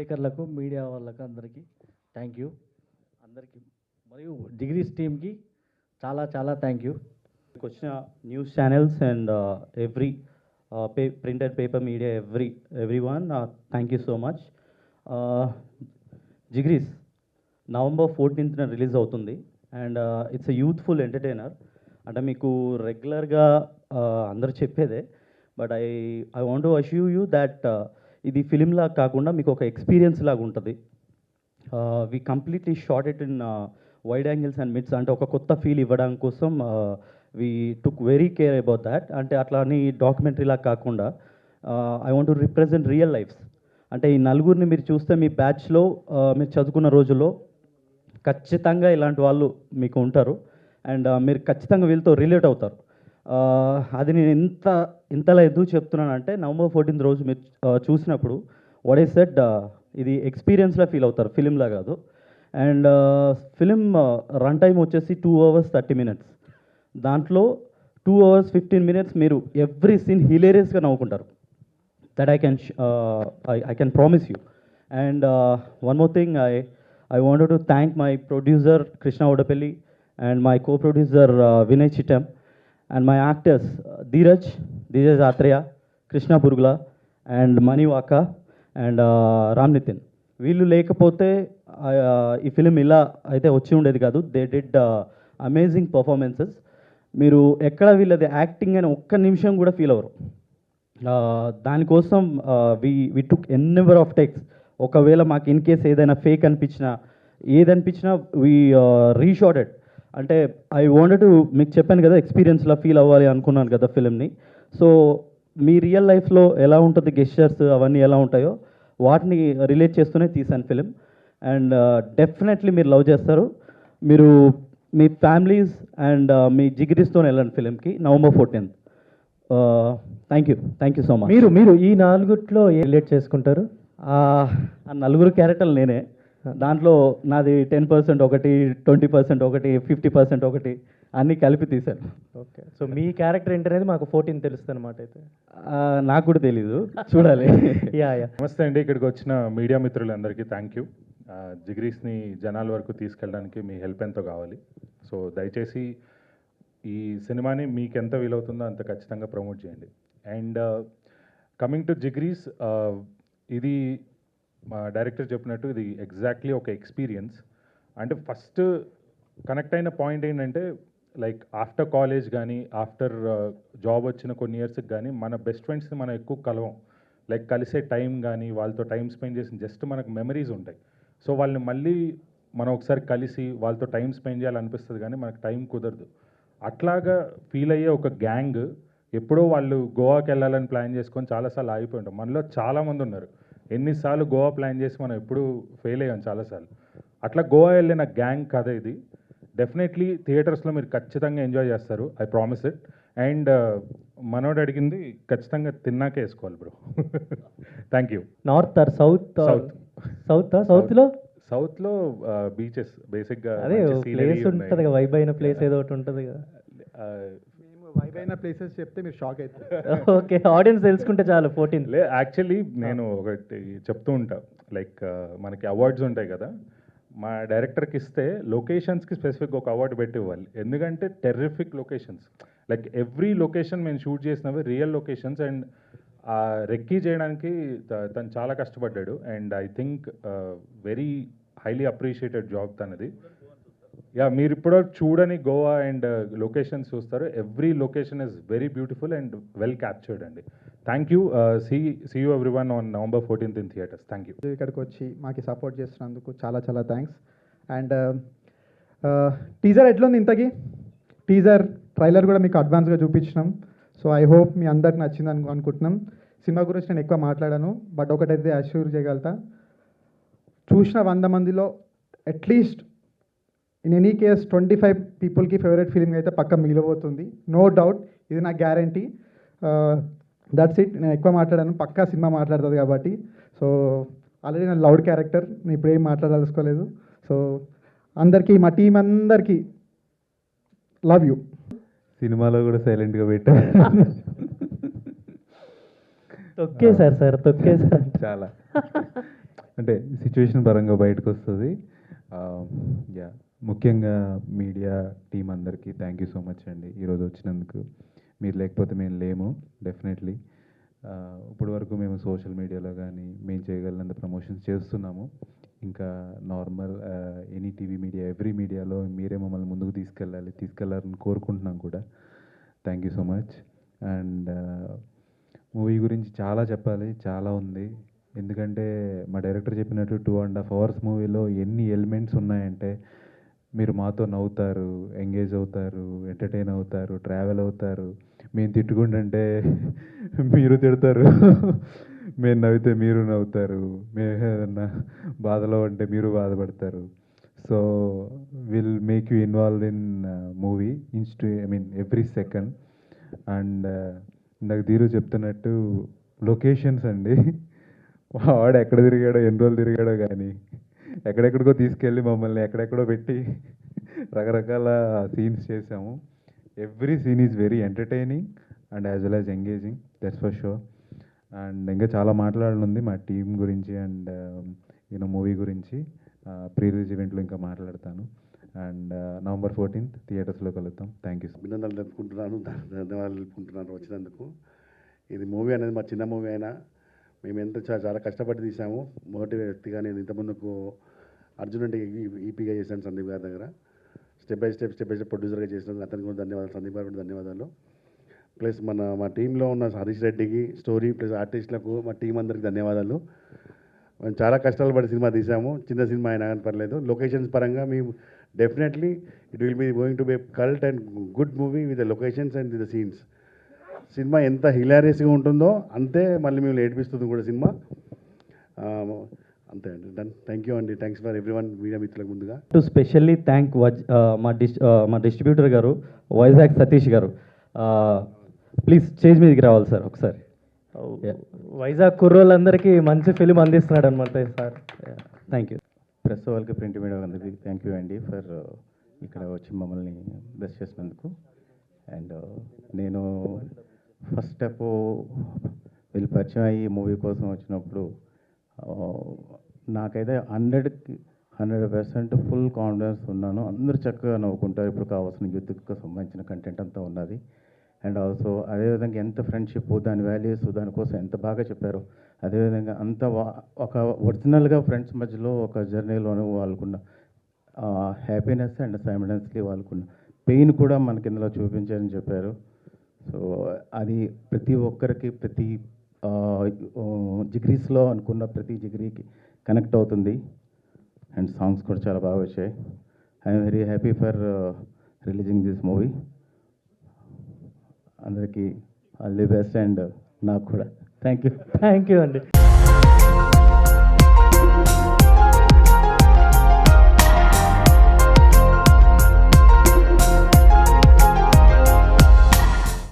విలేకరులకు, మీడియా వాళ్ళకు అందరికీ థ్యాంక్ యూ. అందరికీ మరియు డిగ్రీస్ టీమ్కి చాలా చాలా థ్యాంక్ యూ. వచ్చిన news channels and every print and paper media everyone thank you so much. Jigris November 14th release అవుతుంది and it's a youthful entertainer. అంటే మీకు రెగ్యులర్గా అందరూ చెప్పేదే, but I want to assure you that ఇది ఫిలింలా కాకుండా మీకు ఒక ఎక్స్పీరియన్స్ లాగా ఉంటుంది. We completely shot it in wide angles and mids, అంటే ఒక కొత్త ఫీల్ ఇవ్వడం కోసం we took very care about that. అంటే అట్లా అని డాక్యుమెంటరీలా కాకుండా I want to represent real lifes. అంటే ఈ నలుగురిని మీరు చూస్తే మీ బ్యాచ్లో మీరు చదువుకున్న రోజుల్లో ఖచ్చితంగా ఇలాంటి వాళ్ళు మీకు ఉంటారు అండ్ మీరు ఖచ్చితంగా వీళ్ళతో రిలేట్ అవుతారు. అది నేను ఇంతలా ఎందుకు చెప్తున్నానంటే November 14th రోజు మీరు చూసినప్పుడు వాట్ ఐ సెడ్, ఇది ఎక్స్పీరియన్స్లా ఫీల్ అవుతారు, ఫిలింలా కాదు. అండ్ ఫిలిం రన్ టైం వచ్చేసి 2 hours 30 minutes. దాంట్లో 2 hours 15 minutes మీరు ఎవ్రీ సీన్ హిలేరియస్గా నవ్వుకుంటారు. That I can promise you. And one more thing, I wanted to thank my producer Krishna Odapelli and my co-producer Vinay Chittam and my actors Dheeraj Atreya, Krishna Burgula and Mani Waka and Ram Nitin. వీళ్ళు లేకపోతే ఈ film ఇలా అయితే వచ్చి ఉండేది కాదు. They did amazing performances. మీరు ఎక్కడ వీళ్ళది యాక్టింగ్ అని ఒక్క నిమిషం కూడా ఫీల్ అవ్వరు. దానికోసం వి టుక్ ఎన్ నెంబర్ ఆఫ్ టేక్స్. ఒకవేళ మాకు ఇన్ కేస్ ఏదైనా ఫేక్ అనిపించినా ఏదనిపించినా వీ రీషార్టెడ్. అంటే ఐ వాంటెడ్ టు, మీకు చెప్పాను కదా ఎక్స్పీరియన్స్లా ఫీల్ అవ్వాలి అనుకున్నాను కదా ఫిలింని. సో మీ రియల్ లైఫ్లో ఎలా ఉంటుంది, గెస్చర్స్ అవన్నీ ఎలా ఉంటాయో వాటిని రిలేట్ చేస్తూనే తీసాను ఫిలిం. అండ్ డెఫినెట్లీ మీరు లవ్ చేస్తారు. మీరు మీ ఫ్యామిలీస్ అండ్ మీ జిగిరిస్తో వెళ్ళండి ఫిలింకి November 14th. Thank you so much. మీరు ఈ నాలుగుట్లో రిలేట్ చేసుకుంటారు? ఆ నలుగురు క్యారెక్టర్లు నేనే. దాంట్లో నాది 10% ఒకటి, 20% ఒకటి, 50% ఒకటి, అన్నీ కలిపి తీశాను. ఓకే, సో మీ క్యారెక్టర్ ఏంటనేది మాకు 14 తెలుస్తుంది అనమాట. అయితే నాకు కూడా తెలీదు, చూడాలి. యా. నమస్తే అండి, ఇక్కడికి వచ్చిన మీడియా మిత్రులందరికీ థ్యాంక్ యూ. జిగ్రీస్ని జనాల వరకు తీసుకెళ్ళడానికి మీ హెల్ప్ ఎంతో కావాలి. సో దయచేసి ఈ సినిమాని మీకు ఎంత వీలవుతుందో అంత ఖచ్చితంగా ప్రమోట్ చేయండి. అండ్ కమింగ్ టు జిగ్రీస్, ఇది మా డైరెక్టర్ చెప్పినట్టు ఇది ఎగ్జాక్ట్లీ ఒక ఎక్స్పీరియన్స్. అంటే ఫస్ట్ కనెక్ట్ అయిన పాయింట్ ఏంటంటే, లైక్ ఆఫ్టర్ కాలేజ్ కానీ ఆఫ్టర్ జాబ్ వచ్చిన కొన్ని ఇయర్స్కి కానీ మన బెస్ట్ ఫ్రెండ్స్ని మనం ఎక్కువ కలవం. లైక్ కలిసే టైం కానీ వాళ్ళతో టైం స్పెండ్ చేసిన జస్ట్ మనకు మెమరీస్ ఉంటాయి. సో వాళ్ళని మళ్ళీ మనం ఒకసారి కలిసి వాళ్ళతో టైం స్పెండ్ చేయాలనిపిస్తుంది కానీ మనకు టైం కుదరదు. అట్లాగా ఫీల్ అయ్యే ఒక గ్యాంగ్ ఎప్పుడో వాళ్ళు గోవాకి వెళ్ళాలని ప్లాన్ చేసుకొని చాలాసార్లు ఆగిపోయి ఉంటాం. మనలో చాలామంది ఉన్నారు, ఎన్నిసార్లు గోవా ప్లాన్ చేసి మనం ఎప్పుడు ఫెయిల్ అయ్యాం చాలాసార్లు. అట్లా గోవా వెళ్ళిన గ్యాంగ్ కథ ఇది. డెఫినెట్లీ థియేటర్స్లో మీరు ఖచ్చితంగా ఎంజాయ్ చేస్తారు, ఐ ప్రామిస్ ఇట్. అండ్ మనోడు అడిగింది ఖచ్చితంగా తిన్నాకే వేసుకోవాలి bro. Thank you. North or south? సౌత్లో సౌత్లో బీచెస్ బేసిక్గా అదే ప్లేస్ ఉంటుంది కదా, వైబ్ అయిన ప్లేస్ ఏదో ఒకటి ఉంటుంది కదా. వైబ్ అయిన ప్లేసెస్ చెప్తే మీరు షాక్ అవుతారు. ఓకే, ఆడియన్స్ తెలుసుకుంటే చాలు. 14 యాక్చువల్లీ నేను ఒకటి చెప్తూ ఉంటా, లైక్ మనకి అవార్డ్స్ ఉంటాయి కదా, మా డైరెక్టర్కి ఇస్తే లొకేషన్స్కి స్పెసిఫిక్ ఒక అవార్డు పెట్టి ఇవ్వాలి. ఎందుకంటే terrific locations, like every location మేము షూట్ చేసినవి రియల్ లొకేషన్స్. అండ్ రెక్కీ చేయడానికి తను చాలా కష్టపడ్డాడు. And I think very highly appreciated job తనది. యా, మీరు ఇప్పుడు చూడని గోవా అండ్ లొకేషన్స్ చూస్తారు. Every location is very beautiful and well captured అండి. Thank you. See you everyone on November 14th in theatres. Thank you. ఇక్కడికి వచ్చి మాకు సపోర్ట్ చేస్తున్నందుకు చాలా చాలా థ్యాంక్స్. అండ్ టీజర్ ఎట్లుంది ఇంతకీ? టీజర్ ట్రైలర్ కూడా మీకు అడ్వాన్స్గా చూపించినాం. సో ఐ హోప్ మీ అందరికి నచ్చింది అనుకుంటున్నాం. సినిమా గురించి నేను ఎక్కువ మాట్లాడాను, బట్ ఒకటైతే అష్యూర్ చేయగలుగుతా, చూసిన 100 మందిలో అట్లీస్ట్ ఇన్ ఎనీ కేస్ 25 పీపుల్కి ఫేవరెట్ ఫిలిం అయితే పక్క మిగిలిపోతుంది, నో డౌట్. ఇది నా గ్యారంటీ. That's it. నేను ఎక్కువ మాట్లాడాను, పక్కా సినిమా మాట్లాడుతుంది కాబట్టి. సో ఆల్రెడీ నేను లౌడ్ క్యారెక్టర్, నేను ఇప్పుడు ఏం మాట్లాడదలుచుకోలేదు. సో అందరికీ, మా టీం అందరికీ లవ్ యూ. సినిమాలో కూడా సైలెంట్గా పెట్టా. తొక్కేశారు సార్, తొక్కేశారు చాలా. అంటే సిచ్యువేషన్ పరంగా బయటకు వస్తుంది. యా, ముఖ్యంగా మీడియా టీం అందరికీ థ్యాంక్ యూ సో మచ్ అండి ఈరోజు వచ్చినందుకు. మీరు లేకపోతే మేము లేము డెఫినెట్లీ. ఇప్పటి వరకు మేము సోషల్ మీడియాలో కానీ మేము చేయగలిగినంత ప్రమోషన్స్ చేస్తున్నాము. ఇంకా normal any TV media, every మీడియాలో మీరే మమ్మల్ని ముందుకు తీసుకెళ్ళాలని కోరుకుంటున్నాం కూడా. Thank you so much. And movie గురించి చాలా చెప్పాలి, చాలా ఉంది. ఎందుకంటే మా డైరెక్టర్ చెప్పినట్టు 2.5 hours మూవీలో ఎన్ని ఎలిమెంట్స్ ఉన్నాయంటే మీరు మాతో నవ్వుతారు, ఎంగేజ్ అవుతారు, ఎంటర్టైన్ అవుతారు, ట్రావెల్ అవుతారు. మేము తిట్టుకుంటుంటే మీరు తిడతారు, మేము నవ్వితే మీరు నవ్వుతారు, మేము ఏదన్నా బాధలో ఉంటే మీరు బాధపడతారు. So will make you involve in movie every second. And ఇందాక ధీరు చెప్తున్నట్టు లొకేషన్స్ అండి, వాడు ఎక్కడ తిరిగాడో, ఎన్ని రోజులు తిరిగాడో కానీ ఎక్కడెక్కడికో తీసుకెళ్ళి మమ్మల్ని ఎక్కడెక్కడో పెట్టి రకరకాల సీన్స్ చేసాము. Every scene is very entertaining and as well as engaging, that's for sure. And ఇంకా చాలా మాట్లాడనుంది మా టీం గురించి అండ్ మూవీ గురించి. ప్రీ రిలీజ్ ఈవెంట్లో ఇంకా మాట్లాడతాను. అండ్ November 14th థియేటర్స్లో కలుద్దాం. Thank you. అభినందనలు తెలుపుకుంటున్నాను, ధన్యవాదాలు తెలుపుకుంటున్నాను వచ్చినందుకు. ఇది మూవీ అనేది మా చిన్న మూవీ అయినా మేము ఎంత చాలా కష్టపడి తీసాము. మొదటి వ్యక్తిగా నేను ఇంతకుముందుకు అర్జున్ అంటే ఈపీగా చేశాను సందీప్ గారి దగ్గర. స్టెప్ బై స్టెప్ ప్రొడ్యూసర్గా చేసినందుకు అతనికి కూడా ధన్యవాదాలు, సందీప్ గారు కూడా ధన్యవాదాలు. ప్లస్ మా టీంలో ఉన్న హరీష్ రెడ్డికి, స్టోరీ ప్లస్ ఆర్టిస్టులకు, మా టీం అందరికి ధన్యవాదాలు. మేము చాలా కష్టాలు పడి సినిమా తీసాము. చిన్న సినిమా అయినా కానీ పర్లేదు. లొకేషన్స్ పరంగా మేము definitely it will be going to be cult and good movie with the locations and the scenes. సినిమా ఎంత హిలారియస్గా ఉంటుందో అంతే మళ్ళీ మేము ఏడిపిస్తుంది కూడా సినిమా. అంతే అండి. డన్. థ్యాంక్ యూ అండి. Thanks for every one, media మిత్రులకు ముందుగా. టు స్పెషల్లీ థ్యాంక్ మా డిస్ట్రిబ్యూటర్ గారు వైజాగ్ సతీష్ గారు. ప్లీజ్ స్టేజ్ మీదకి రావాలి సార్ ఒకసారి. వైజాగ్ కుర్రోళ్ళందరికీ మంచి ఫిలిం అందిస్తున్నాడు అనమాట సార్. Thank you. ప్రెస్ వాళ్ళకి, ప్రింట్ మీడియా అందరికీ థ్యాంక్ యూ అండి ఫర్ ఇక్కడ వచ్చి మమ్మల్ని బ్లెస్ చేసినందుకు. అండ్ నేను ఫస్ట్ స్టెప్ వీళ్ళు పరిచయం అయ్యి మూవీ కోసం వచ్చినప్పుడు నాకైతే 100% ఫుల్ కాన్ఫిడెన్స్ ఉన్నాను. అందరూ చక్కగా నవ్వుకుంటారు. ఇప్పుడు కావాల్సిన యూత్కి సంబంధించిన కంటెంట్ అంతా ఉన్నది. అండ్ ఆల్సో అదేవిధంగా ఎంత ఫ్రెండ్షిప్, దాని వాల్యూస్, దానికోసం ఎంత బాగా చెప్పారో, అదేవిధంగా అంత ఒక ఒరిజినల్గా ఫ్రెండ్స్ మధ్యలో ఒక జర్నీలోనూ వాళ్ళకున్న హ్యాపీనెస్ అండ్ సైమల్టేనియస్లీ వాళ్ళకున్న పెయిన్ కూడా మనకి ఇందులో చూపించారని చెప్పారు. సో అది ప్రతి ఒక్కరికి, ప్రతి జిగ్రీస్లో అనుకున్న ప్రతి జిగ్రీకి కనెక్ట్ అవుతుంది. అండ్ సాంగ్స్ కూడా చాలా బాగా వచ్చాయి. I'm very happy for releasing this movie. అందరికీ ఆల్ ది బెస్ట్ అండ్ నాకు కూడా థ్యాంక్ యూ థ్యాంక్ యూ అండి.